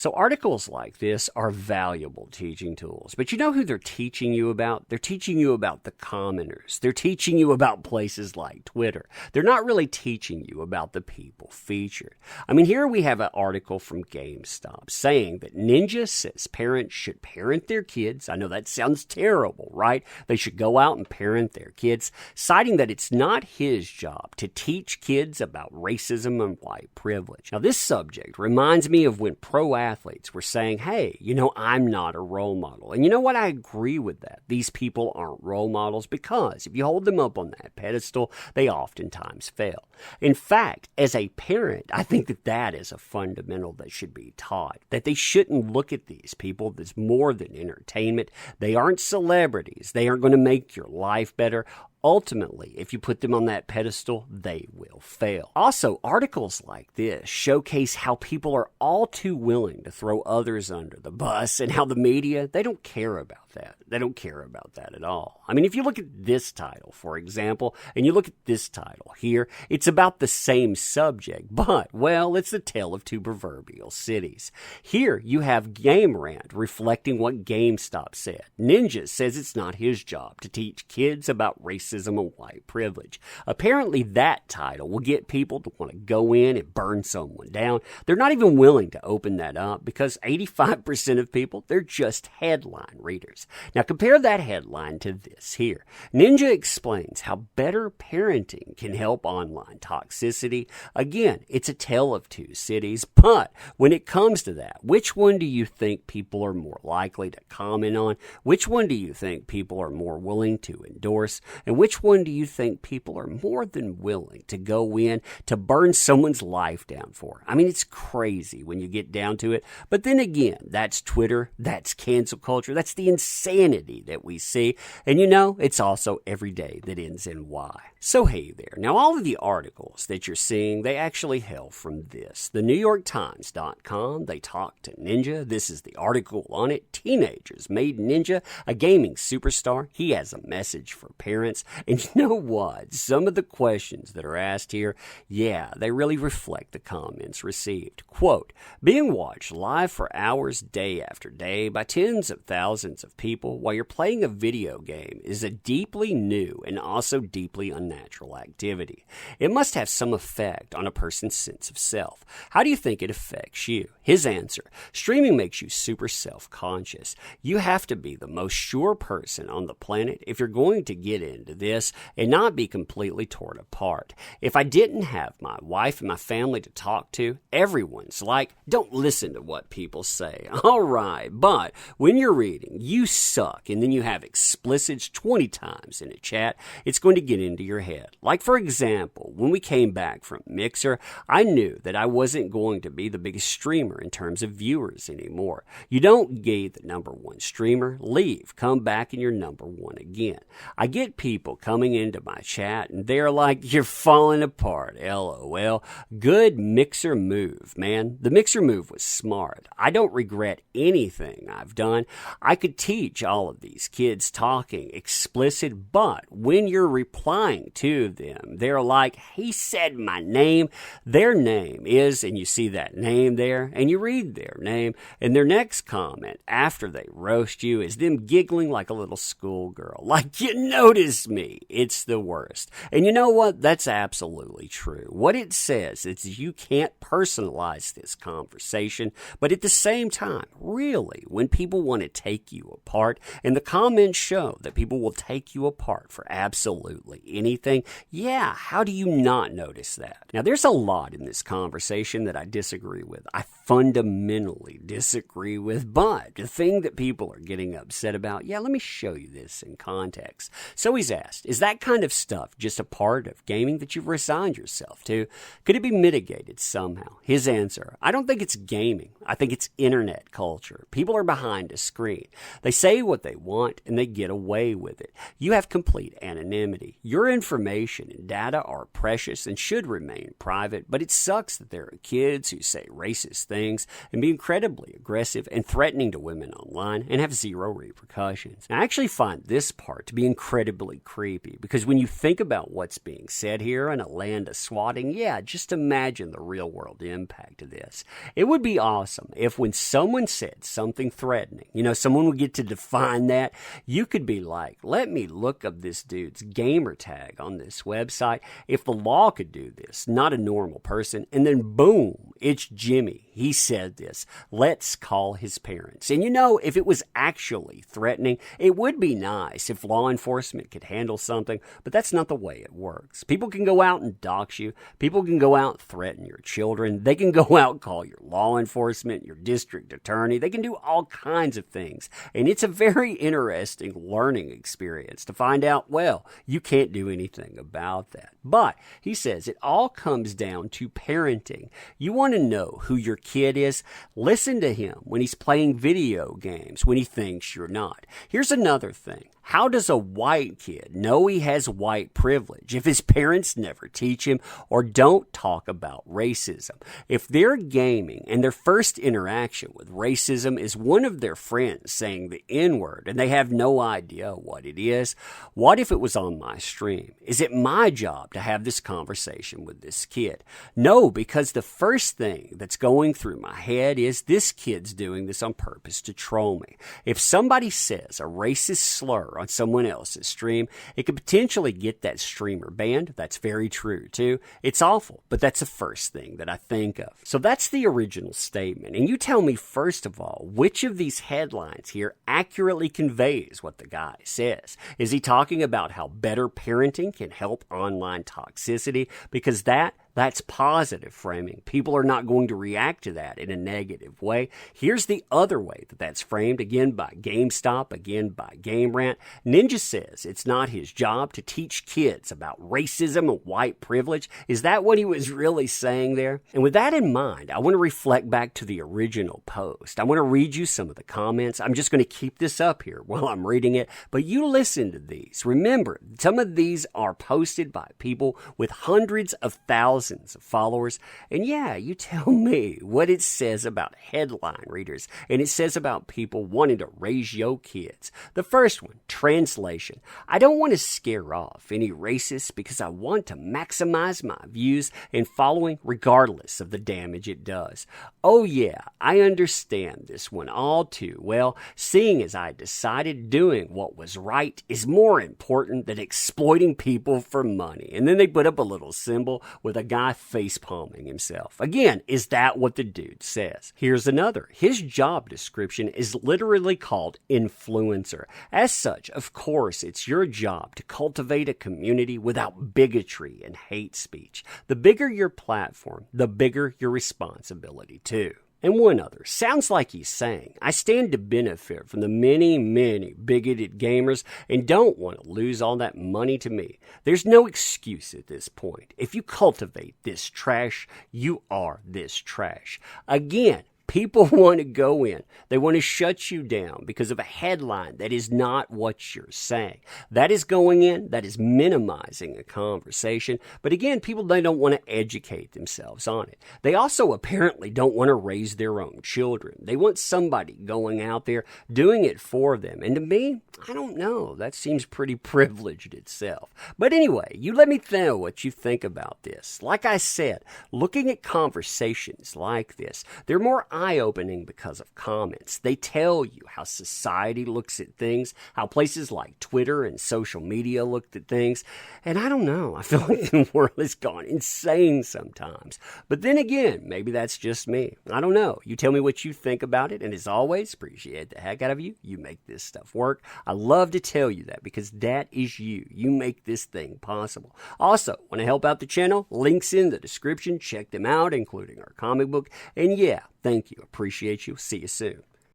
So articles like this are valuable teaching tools, but you know who they're teaching you about? They're teaching you about the commoners. They're teaching you about places like Twitter. They're not really teaching you about the people featured. I mean, here we have an article from GameStop saying that Ninja says parents should parent their kids. I know that sounds terrible, right? They should go out and parent their kids, citing that it's not his job to teach kids about racism and white privilege. Now, this subject reminds me of when pro athletes were saying, hey, I'm not a role model. And you know what? I agree with that. These people aren't role models because if you hold them up on that pedestal, they oftentimes fail. In fact, as a parent, I think that is a fundamental that should be taught, that they shouldn't look at these people as more than entertainment. They aren't celebrities. They aren't going to make your life better. Ultimately, if you put them on that pedestal, they will fail. Also, articles like this showcase how people are all too willing to throw others under the bus and how the media, they don't care about that. They don't care about that at all. I mean, if you look at this title, for example, and you look at this title here, it's about the same subject, but, well, it's the tale of two proverbial cities. Here, you have Game Rant reflecting what GameStop said. Ninja says it's not his job to teach kids about racism and white privilege. Apparently, that title will get people to want to go in and burn someone down. They're not even willing to open that up because 85% of people, they're just headline readers. Now, compare that headline to this here. Ninja explains how better parenting can help online toxicity. Again, it's a tale of two cities, but when it comes to that, which one do you think people are more likely to comment on? Which one do you think people are more willing to endorse? And which one do you think people are more than willing to go in to burn someone's life down for? I mean, it's crazy when you get down to it. But then again, that's Twitter, that's cancel culture, that's the insanity that we see. And it's also every day that ends in Y. So hey there. Now, all of the articles that you're seeing, they actually hail from this. The NewYorkTimes.com, they talked to Ninja. This is the article on it. Teenagers made Ninja a gaming superstar. He has a message for parents. And you know what? Some of the questions that are asked here, yeah, they really reflect the comments received. Quote, being watched live for hours day after day by tens of thousands of people while you're playing a video game is a deeply new and also deeply unnatural activity. It must have some effect on a person's sense of self. How do you think it affects you? His answer, streaming makes you super self-conscious. You have to be the most sure person on the planet if you're going to get into this and not be completely torn apart. If I didn't have my wife and my family to talk to, everyone's like, don't listen to what people say. All right, but when you're reading, you suck, and then you have explicits 20 times in a chat, it's going to get into your head. Like, for example, when we came back from Mixer, I knew that I wasn't going to be the biggest streamer in terms of viewers anymore. You don't get the number one streamer, leave, come back and you're number one again. I get people coming into my chat and they're like, you're falling apart, LOL. Good Mixer move, man. The Mixer move was smart. I don't regret anything I've done. I could teach all of these kids talking explicit, but when you're replying to them, they're like, he said my name. Their name is, and you see that name there, and you read their name, and their next comment after they roast you is them giggling like a little schoolgirl. Like, you notice me. It's the worst. And you know what? That's absolutely true. What it says is you can't personalize this conversation, but at the same time, really, when people want to take you apart, and the comments show that people will take you apart for absolutely anything, yeah, how do you not notice that? Now, there's a lot in this conversation that I disagree with. I fundamentally disagree with, but the thing that people are getting upset about, yeah, let me show you this in context. So he's asked, is that kind of stuff just a part of gaming that you've resigned yourself to? Could it be mitigated somehow? His answer, I don't think it's gaming. I think it's internet culture. People are behind a screen. They say what they want and they get away with it. You have complete anonymity. Your information and data are precious and should remain private, but it sucks that there are kids who say racist things and be incredibly aggressive and threatening to women online and have zero repercussions. I actually find this part to be incredibly creepy because when you think about what's being said here in a land of swatting, yeah, just imagine the real world impact of this. It would be awesome if when someone said something threatening, someone would get to define that, you could be like, let me look up this dude's gamer tag on this website. If the law could do this, not a normal person, and then boom, it's Jimmy. He said this. Let's call his parents. And if it was actually threatening, it would be nice if law enforcement could handle something, but that's not the way it works. People can go out and dox you. People can go out and threaten your children. They can go out and call your law enforcement, your district attorney. They can do all kinds of things. And it's a very interesting learning experience to find out, well, you can't do anything about that. But he says it all comes down to parenting. You want to know who your kid is? Listen to him when he's playing video games when he thinks you're not. Here's another thing. How does a white kid know he has white privilege if his parents never teach him or don't talk about racism? If they're gaming and their first interaction with racism is one of their friends saying the N-word and they have no idea what it is, what if it was on my stream? Is it my job to have this conversation with this kid? No, because the first thing that's going through my head is this kid's doing this on purpose to troll me. If somebody says a racist slur on someone else's stream, it could potentially get that streamer banned. That's very true too. It's awful, but that's the first thing that I think of. So that's the original statement. And you tell me, first of all, which of these headlines here accurately conveys what the guy says? Is he talking about how better parenting can help online toxicity? Because that's positive framing. People are not going to react to that in a negative way. Here's the other way that that's framed, again by GameStop, again by Game Rant. Ninja says it's not his job to teach kids about racism and white privilege. Is that what he was really saying there? And with that in mind, I want to reflect back to the original post. I want to read you some of the comments. I'm just going to keep this up here while I'm reading it, but you listen to these. Remember, some of these are posted by people with hundreds of thousands of followers. And yeah, you tell me what it says about headline readers. And it says about people wanting to raise your kids. The first one, translation. I don't want to scare off any racists because I want to maximize my views and following regardless of the damage it does. Oh yeah, I understand this one all too well, seeing as I decided doing what was right is more important than exploiting people for money. And then they put up a little symbol with a guy face palming himself. Again, is that what the dude says? Here's another. His job description is literally called influencer. As such, of course, it's your job to cultivate a community without bigotry and hate speech. The bigger your platform, the bigger your responsibility too. And one other. Sounds like he's saying, I stand to benefit from the many, many bigoted gamers and don't want to lose all that money to me. There's no excuse at this point. If you cultivate this trash, you are this trash. Again, people want to go in. They want to shut you down because of a headline that is not what you're saying. That is going in. That is minimizing a conversation. But again, people, they don't want to educate themselves on it. They also apparently don't want to raise their own children. They want somebody going out there doing it for them. And to me, I don't know. That seems pretty privileged itself. But anyway, you let me know what you think about this. Like I said, looking at conversations like this, they're more eye-opening because of comments. They tell you how society looks at things, how places like Twitter and social media looked at things. And I don't know. I feel like the world has gone insane sometimes. But then again, maybe that's just me. I don't know. You tell me what you think about it. And as always, appreciate the heck out of you. You make this stuff work. I love to tell you that because that is you. You make this thing possible. Also, want to help out the channel? Links in the description. Check them out, including our comic book. And yeah, thank you. Appreciate you. See you soon.